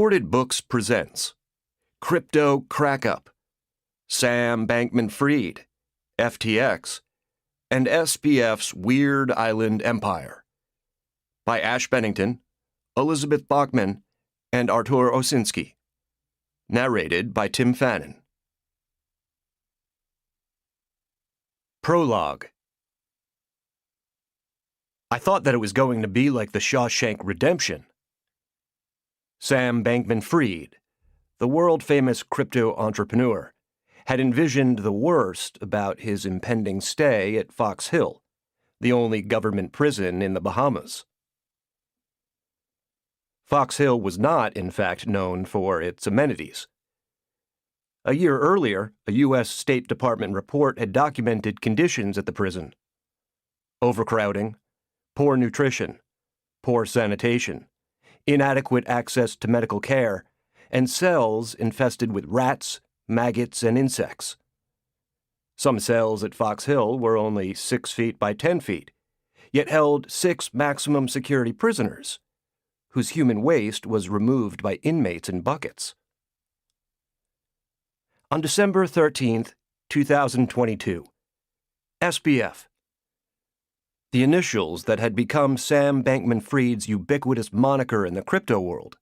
Recorded Books presents Crypto Crackup, Sam Bankman-Fried, FTX, and SBF's Weird Island Empire by Ash Bennington, Elizabeth Bachman, and Artur Osinski. Narrated by Tim Fannin. Prologue. I thought that it was going to be like the Shawshank Redemption. Sam Bankman-Fried, the world-famous crypto entrepreneur, had envisioned the worst about his impending stay at Fox Hill, the only government prison in the Bahamas. Fox Hill was not, in fact, known for its amenities. A year earlier, a U.S. State Department report had documented conditions at the prison: overcrowding, poor nutrition, poor sanitation, inadequate access to medical care, and cells infested with rats, maggots, and insects. Some cells at Fox Hill were only 6 feet by 10 feet, yet held 6 maximum security prisoners, whose human waste was removed by inmates in buckets. On December 13, 2022, SBF, the initials that had become Sam Bankman-Fried's ubiquitous moniker in the crypto world,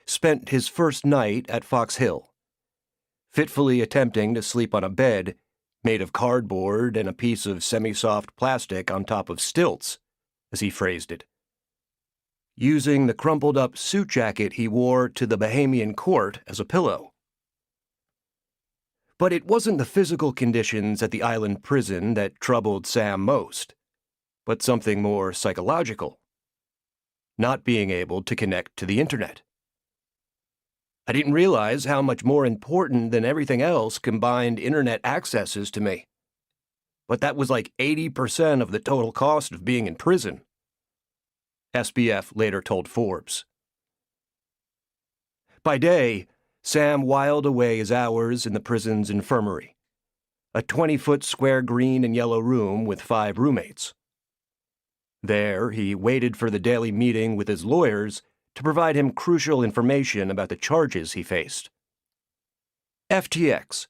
spent his first night at Fox Hill, fitfully attempting to sleep on a bed made of cardboard and a piece of semi-soft plastic on top of stilts, as he phrased it, using the crumpled-up suit jacket he wore to the Bahamian court as a pillow. But it wasn't the physical conditions at the island prison that troubled Sam most, but something more psychological: not being able to connect to the internet. I didn't realize how much more important than everything else combined internet access is to me. But that was like 80% of the total cost of being in prison, SBF later told Forbes. By day, Sam whiled away his hours in the prison's infirmary, a 20-foot square green and yellow room with 5 roommates. There, he waited for the daily meeting with his lawyers to provide him crucial information about the charges he faced. FTX,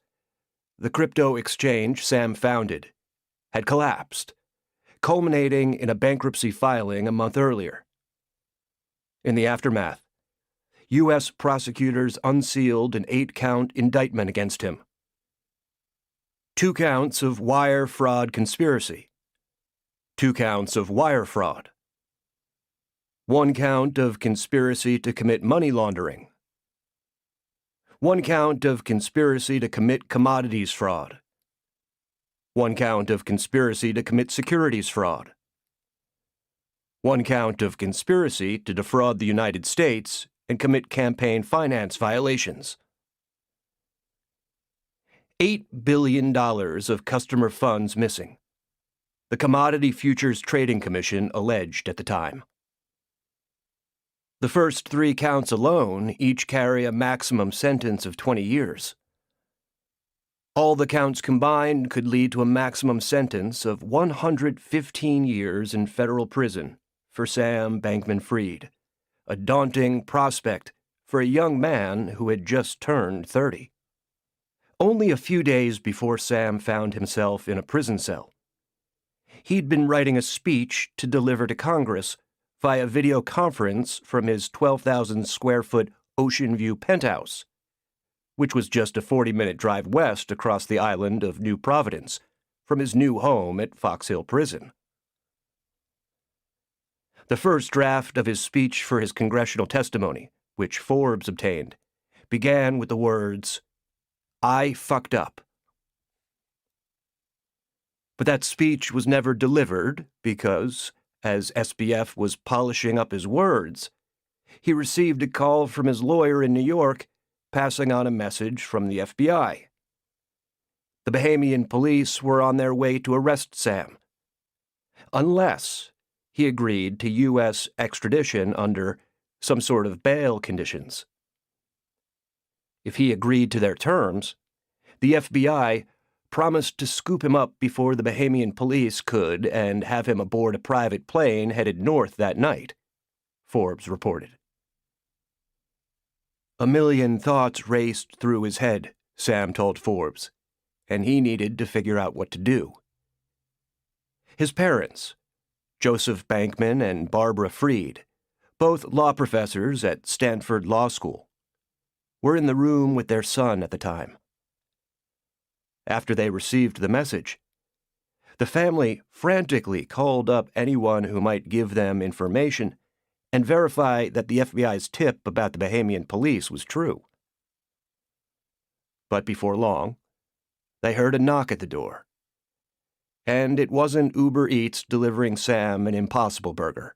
the crypto exchange Sam founded, had collapsed, culminating in a bankruptcy filing a month earlier. In the aftermath, U.S. prosecutors unsealed an 8-count indictment against him. 2 counts of wire fraud conspiracy, 2 counts of wire fraud, 1 count of conspiracy to commit money laundering, 1 count of conspiracy to commit commodities fraud, 1 count of conspiracy to commit securities fraud, 1 count of conspiracy to defraud the United States and commit campaign finance violations. $8 billion of customer funds missing, the Commodity Futures Trading Commission alleged at the time. The first 3 counts alone each carry a maximum sentence of 20 years. All the counts combined could lead to a maximum sentence of 115 years in federal prison for Sam Bankman-Fried, a daunting prospect for a young man who had just turned 30. Only a few days before Sam found himself in a prison cell, he'd been writing a speech to deliver to Congress via video conference from his 12,000-square-foot Ocean View penthouse, which was just a 40-minute drive west across the island of New Providence from his new home at Fox Hill Prison. The first draft of his speech for his congressional testimony, which Forbes obtained, began with the words, "I fucked up." But that speech was never delivered because, as SBF was polishing up his words, he received a call from his lawyer in New York passing on a message from the FBI. The Bahamian police were on their way to arrest Sam, unless he agreed to U.S. extradition under some sort of bail conditions. If he agreed to their terms, the FBI promised to scoop him up before the Bahamian police could and have him aboard a private plane headed north that night, Forbes reported. A million thoughts raced through his head, Sam told Forbes, and he needed to figure out what to do. His parents, Joseph Bankman and Barbara Fried, both law professors at Stanford Law School, were in the room with their son at the time. After they received the message, the family frantically called up anyone who might give them information and verify that the FBI's tip about the Bahamian police was true. But before long, they heard a knock at the door. And it wasn't Uber Eats delivering Sam an Impossible Burger.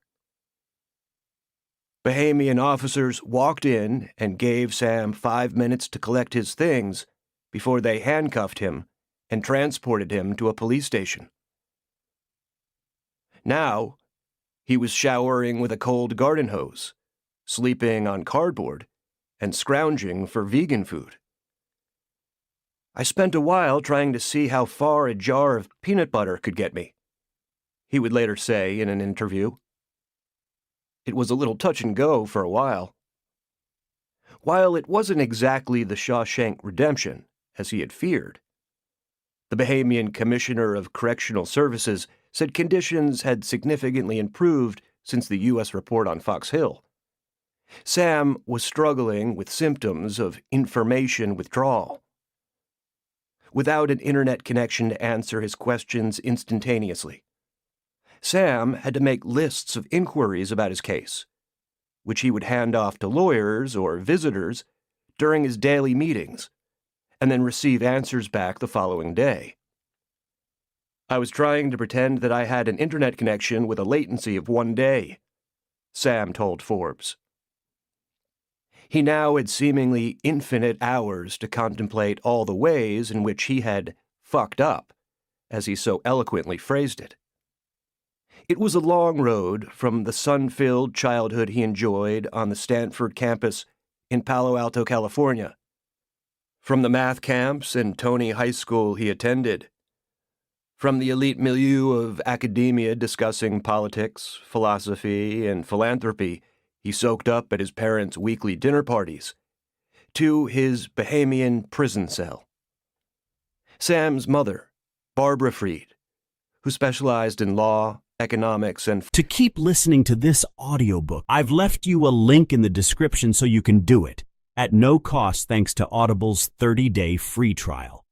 Bahamian officers walked in and gave Sam 5 minutes to collect his things before they handcuffed him and transported him to a police station. Now, he was showering with a cold garden hose, sleeping on cardboard, and scrounging for vegan food. I spent a while trying to see how far a jar of peanut butter could get me, he would later say in an interview. It was a little touch and go for a while. While it wasn't exactly the Shawshank Redemption, as he had feared, the Bahamian Commissioner of Correctional Services said conditions had significantly improved since the U.S. report on Fox Hill. Sam was struggling with symptoms of information withdrawal. Without an internet connection to answer his questions instantaneously, Sam had to make lists of inquiries about his case, which he would hand off to lawyers or visitors during his daily meetings, and then receive answers back the following day. I was trying to pretend that I had an internet connection with a latency of 1 day, Sam told Forbes. He now had seemingly infinite hours to contemplate all the ways in which he had fucked up, as he so eloquently phrased it. It was a long road from the sun-filled childhood he enjoyed on the Stanford campus in Palo Alto, California, from the math camps and Tony High School he attended, from the elite milieu of academia discussing politics, philosophy, and philanthropy he soaked up at his parents' weekly dinner parties, to his Bahamian prison cell. Sam's mother, Barbara Fried, who specialized in law, economics, and... To keep listening to this audiobook, I've left you a link in the description so you can do it, at no cost thanks to Audible's 30-day free trial.